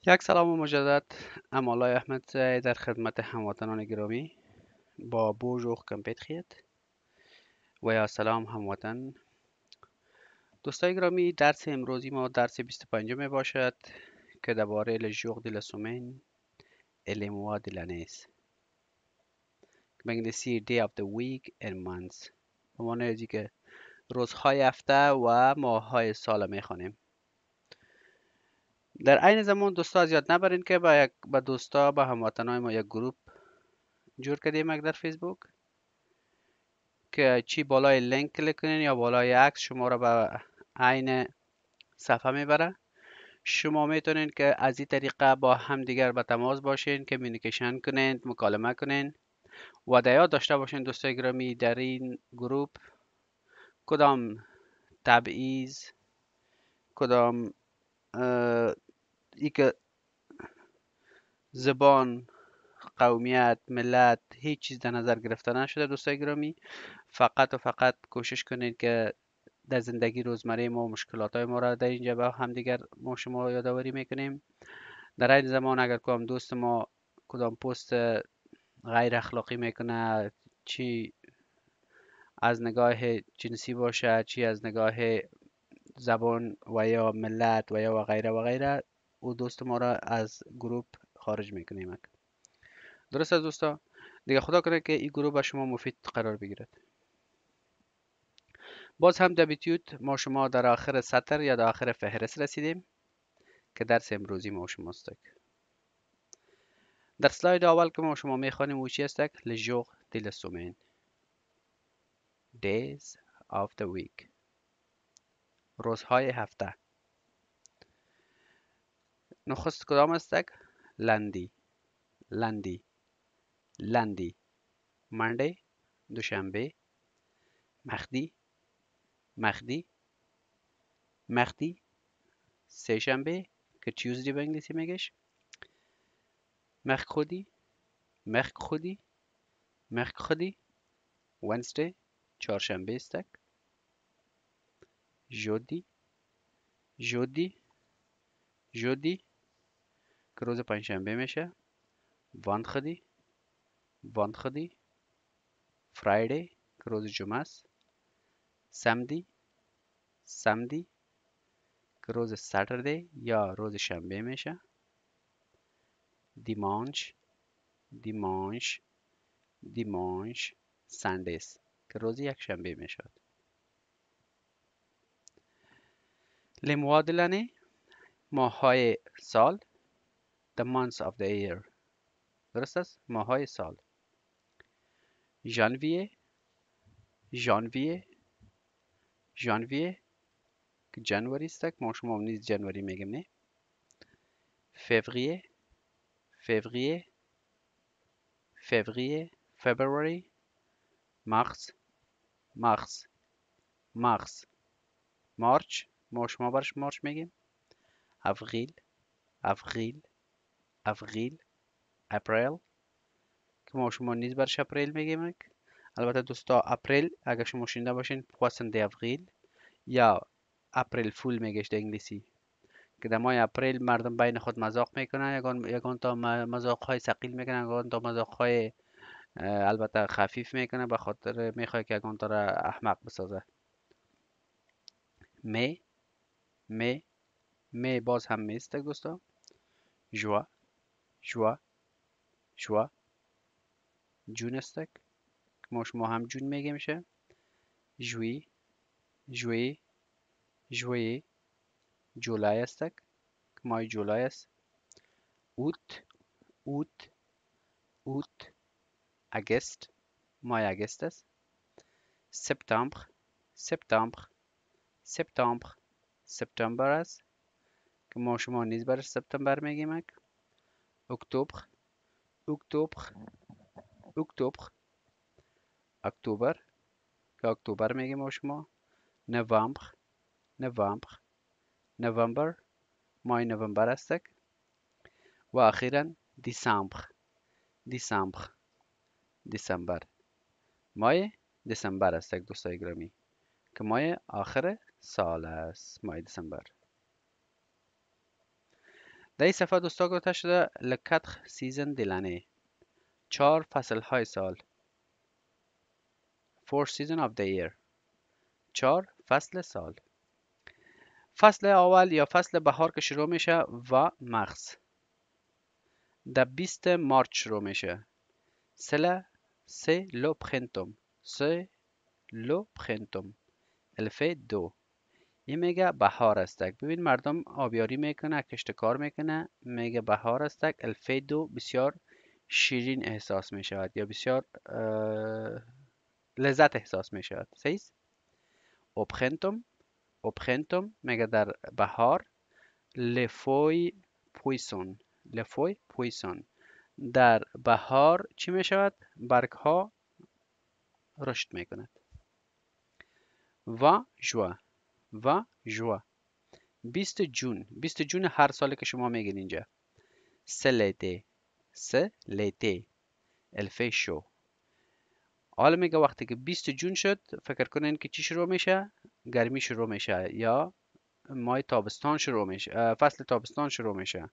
یک سلام مجدد. امالای احمد در خدمت هموطنان گرامی با بوج و کمپیت خید و یا سلام هموطن. دوستای گرامی، درس امروزی ما درس 25 می باشد که درباره لجوق دل سومن الموا دلانیس به انگلیسی day of the week and months به معنی ازی که روزهای هفته و ماههای سال می خوانیم. در عین زمان دوستا از یاد نبرین که با دوستا با هموطنای ما یک گروپ جور کردیم در فیسبوک که چی بالای لینک کلیک کنین یا بالای عکس شما را به عین صفحه میبره. شما میتونین که از این طریقه با هم دیگر به تماس باشین، کمیونیکیشن کنین، مکالمه کنین و در یاد داشته باشین دوستای گرامی در این گروپ کدام تبعیض، کدام ای که زبان، قومیت، ملت هیچ چیز در نظر گرفته نشده دوستای گرامی. فقط و فقط کوشش کنید که در زندگی روزمره ما مشکلات های ما را در اینجا با هم دیگر ما شما یادآوری میکنیم. در این زمان اگر کدام دوست ما کدام پست غیر اخلاقی میکنه، چی از نگاه جنسی باشه، چی از نگاه زبان و یا ملت و یا و غیره و غیره، او دوست ما را از گروه خارج میکنیم. درست است دوستا؟ دیگه خدا کنه که این گروه به شما مفید قرار بگیرد. باز هم دبیتیوت ما شما در آخر سطر یا در آخر فهرست رسیدیم که درس امروزی ما شماست. در سلاید اول که ما شما میخوانیم او چی است؟ لجوق دل سومین days of the week روزهای هفته. نخست کدام است؟ لندی لندی لندی مانده دوشنبه، مخدی مخدی مخدی سه شنبه که تیوزدی به انگلیسی میگش، مخ خودی مخ خودی مخ خودی ونسدی چهارشنبه است. جودی جودی جودی که روز پنجشنبه میشه، واندخدی واندخدی فرایدی که روز جمعه است، سمدی سمدی که روز ساتردی یا روز شنبه میشه، دیمانش دیمانش دیمانش سندیس که روز یک شنبه میشد. لموادلنه ماههای سال the months of the year. درست است؟ ماههای سال. ژانویه ژانویه ژانویه که جنوری است، ما شما نیز جنوری میگیم نه. فوریه فوریه فوریه فبروری مارس مارس مارس مارچ ما شما برش مارچ میگیم. افریل افریل افریل اپریل که ما شما نیز برش اپریل میگیم. البته دوستا اپریل اگر شما شنیده باشین پواسن دی افریل یا اپریل فول میگش در انگلیسی، که در ماه اپریل مردم بین خود مذاق میکنن، یگان تا مذاق های ثقیل میکنن، یگان تا مذاق های البته خفیف میکنه به خاطر میخواد که یگان تا را احمق بسازه. می می می باز هم میست دوستا. جوا جوا جوا جون است ما شما هم جون میگه میشه. جوی جوی جوی جولای است که مای جولای است. اوت اوت اوت اگست مای اگست است. سپتامبر سپتامبر سپتامبر سپتامبر است که ما شما نیز برش سپتامبر میگیم. اکتبر اکتبر اکتبر اکتبر که اکتبر میگیم ما شما. نوامبر نوامبر نوامبر ماه نوامبر است. و اخیرا دیسامبر دیسامبر دیسامبر ماه دسامبر است دوستای گرامی که ماه آخر سال است، ماه دسامبر. در این صفحه دوستا گفته شده لکت سیزن دلانه 4 فصل های سال 4 season of the year 4 فصل سال. فصل اول یا فصل بهار که شروع میشه و مغز در 20 مارچ شروع میشه. c'est le printemps c'est le printemps الفه دو. این میگه بهار استک. ببین مردم آبیاری میکنه، کشتکار میکنه، میگه بهار استک. الفه دو بسیار شیرین احساس میشود یا بسیار لذت احساس میشود. سیز au printemps میگه در بهار. les feuilles puissent در بهار چی میشود؟ برگ ها رشد میکند. و جوا 20 جون هر سالی که شما میگین اینجا. c'est l'été الفه شو. حالا میگه وقتی که 20 جون شد فکر کنین که چی شروع میشه؟ گرمی شروع میشه یا ماه تابستان شروع میشه، فصل تابستان شروع میشه.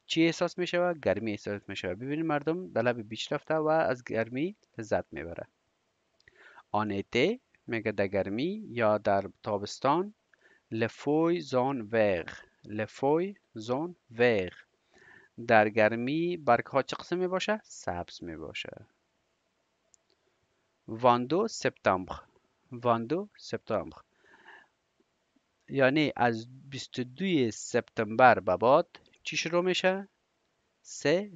چی احساس میشه؟ گرمی احساس میشه. ببینید مردم در لب بیچ رفته و از گرمی لذت میبره. en été میگه در گرمی یا در تابستان. les feuilles sont verts در گرمی برگ ها چه قسم می باشه؟ سبز می باشه. 22 سپتامبر یعنی از 22 سپتامبر به بعد چی شروع میشه؟ c'est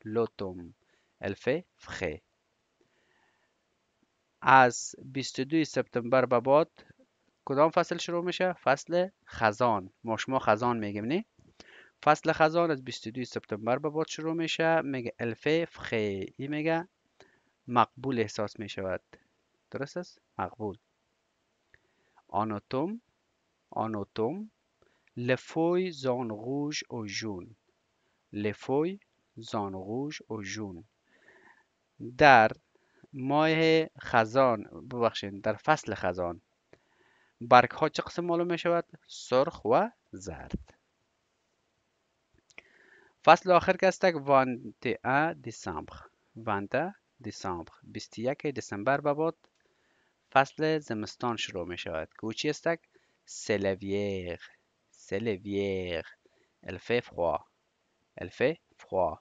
l'automne الفه فخه. از 22 سپتامبر به بعد کدام فصل شروع میشه؟ فصل خزان. ما شما خزان میگیم نه؟ فصل خزان از 22 سپتامبر به بعد شروع میشه. میگه الفه فخه. این میگه مقبول احساس میشود. درست است؟ مقبول. en automne les feuilles sont rouges au jaune در ماه خزان در فصل خزان برگ ها چه قسم معلوم می شود؟ سرخ و زرد. فصل آخر که است 21 دسامبر 21 دسامبر به بعد فصل زمستان شروع می شود. که چی است؟ c'est l'hiver الفه froid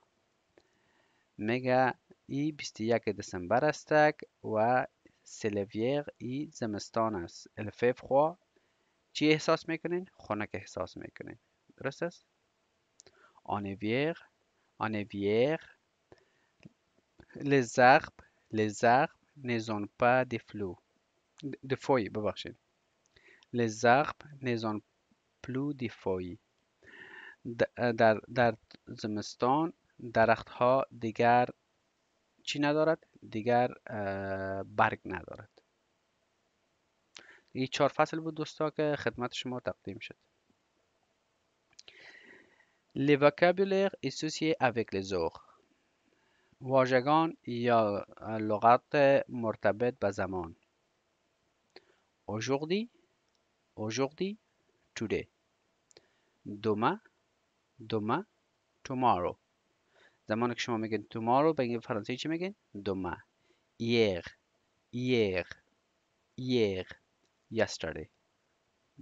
میگه ای 21 دسامبر است و سلویر ای زمستان است. الفه froid چی احساس میکنین؟ خنک احساس میکنین. درست است؟ en hiver les arbres n'ont pas de feuilles ببخشید. les arbres n'ont plus de feuilles در زمستان درخت ها دیگر چی ندارد؟ دیگر برگ ندارد. این 4 فصل بود دوستا که خدمت شما تقدیم شد. les vocabulaires associés avec les heures واژگان یا لغات مرتبط به زمان. aujourd'hui today demain tomorrow زمانی که شما میگین tomorrow به انگلیسی فرانسوی چی میگین؟ demain. hier yesterday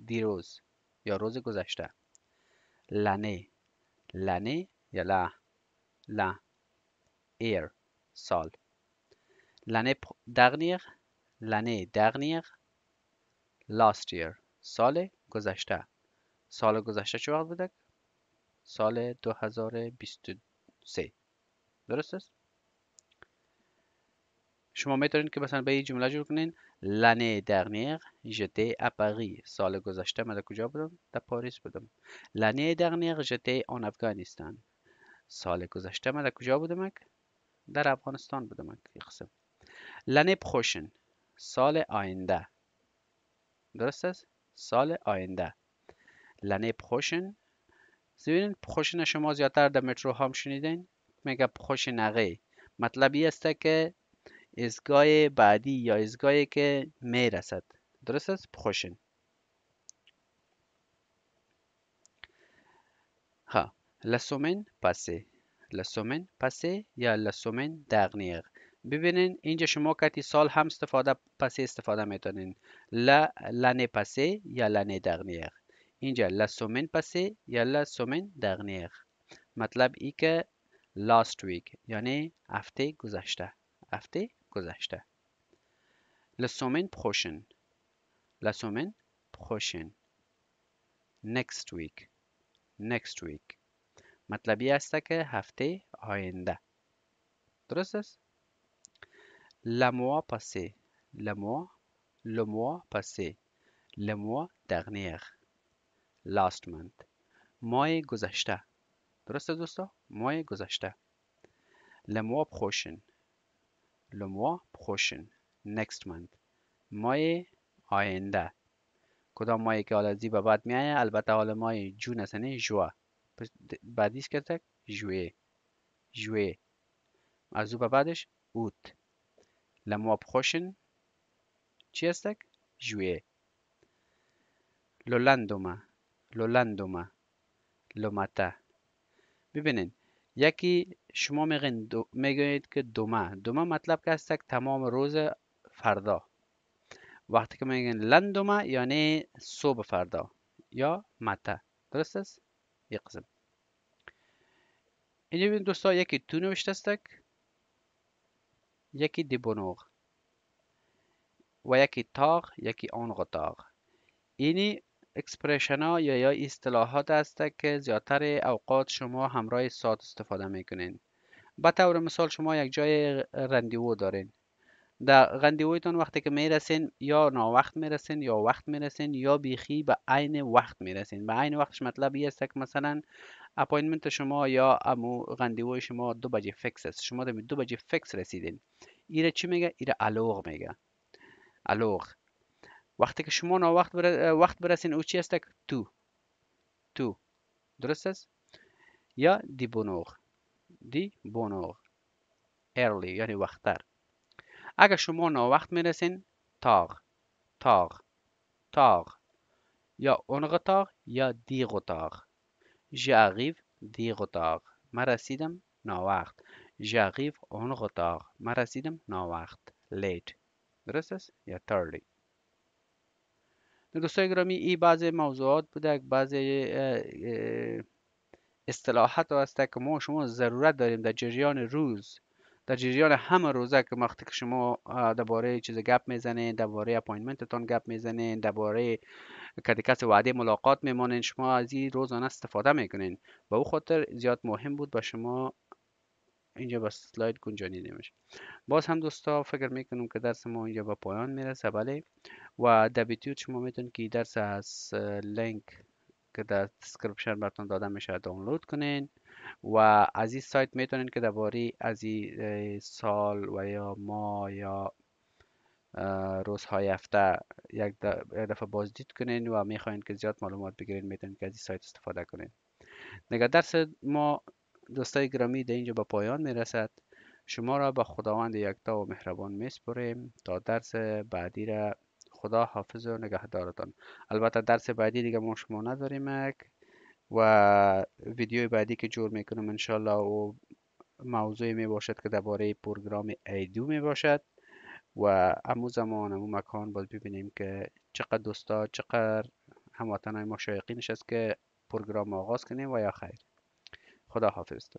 دیروز یا روز گذشته. l'année یا la year سال. l'année dernière last year سال گذشته. سال گذشته چه وقت بوده؟ سال 2023. درست است؟ شما میتونید که مثلا به این جمله جور کنین l'année dernière j'étais à Paris سال گذشته من در کجا بودم؟ در پاریس بودم. l'année dernière j'étais en Afghanistan سال گذشته من در کجا بودم؟ در افغانستان بودم. این قسم l'année prochaine سال آینده. درست است؟ سال آینده. l'année prochaine ببینید prochaine شما زیادتر در مترو هم شنیدین میگه prochaine مطلب این است که ایستگاه بعدی یا ایستگاهی که میرسد. درست است؟ prochaine. La semaine passée. La semaine passée یا la semaine dernière. ببینین اینجا شما کتی سال هم استفاده پسی استفاده میتونین. l'année passée یا l'année dernière. اینجا la semaine passée یا la semaine dernière. مطلب ای که last week یعنی هفته گذشته. هفته گذشته. La semaine prochaine. La semaine prochaine. Next week. Next week. مطلبی است که هفته آینده. درست است؟ Le mois passé. Le mois. Le mois passé. Le mois dernier. Last month. ماه گذشته. درسته دوستا؟ ماه گذشته. Le mois prochain. Le mois prochain. Next month. ماه آینده. کدام ماهی که حالا زی به بعد میایه؟ البته حالا ماه جون است نه ژوئن. بعدیش که تک ژوئیه. ژوئیه. از او به بعدش اوت. Le mois prochain چی است تک؟ ژوئیه. Le lendemain. Le lendemain. Le matin. ببینین یکی شما میگویید که دومه مطلب که است تمام روز فردا. وقتی که میگن لندومه یعنی صبح فردا یا مته. درست است؟ یک قسم. اینجا ببین دوستا یکی تو نوشته است یکی دیبونوغ و یکی تاغ یکی آنغتاغ. اینی اکسپریشن ها یا اصطلاحات است که زیادتر اوقات شما همراه ساعت استفاده میکنین. به طور مثال شما یک جای رندیو دارین. در رندیویتون وقتی که میرسین یا ناوقت میرسین یا وقت میرسین یا بیخی به عین وقت میرسین. به عین وقتش مطلب این است که مثلا اپاینتمنت شما یا امو رندیوی شما 2 بجه فیکس است. شما در 2 بجه فیکس رسیدین. ایره چی میگه؟ ایره الوغ میگه. الوغ. وقتی که شما ناوقت وقت برسین او چی است؟ تو. درست است؟ یا دی بونوغ. دی بونوغ. early یعنی وقتتر. اگر شما ناوقت میرسین تاغ. تاغ یا اونغتاغ یا دیغتاغ. j'arrive دیغتاغ. من رسیدم ناوقت. j'arrive اونغتاغ. من رسیدم ناوقت. late. درست است؟ یا tardy. دوستای گرامی این بعض موضوعات بوده، بعض اصطلاحات هست که ما شما ضرورت داریم در جریان روز، در جریان همه روزه که وقتی که شما درباره چیز گپ میزنین، درباره اپاینتمنتتون گپ میزنین، درباره کدی کسی وعده ملاقات میمانین، شما از این روزانه استفاده میکنین. به او خاطر زیاد مهم بود با شما اینجا با سلاید گنجانیده میشه. باز هم دوستا فکر میکنم که درس ما اینجا به پایان میرسه. بله و در ویدیو شما میتونید که درس از لینک که در دیسکریپشن براتون داده میشه دانلود کنین و از این سایت میتونین که درباره از این سال و یا ماه یا روزهای هفته یک دفعه بازدید کنین و میخواین که زیاد معلومات بگیرین میتونین که از این سایت استفاده کنین. دیگه درس ما دوستای گرامی در اینجا به پایان میرسد. شما را به خداوند یکتا و مهربان میسپریم تا درس بعدی را. خدا حافظ و نگهدارتان. البته درس بعدی دیگه ما شما نداریم و ویدیو بعدی که جور میکنم انشالله و موضوعی می باشد که درباره پروگرام ایدو می باشد و امو زمان امو مکان باز ببینیم که چقدر دوستا چقدر هموطنهای ما شایقینش است که پروگرام آغاز کنیم و یا خیر. خدا حافظ.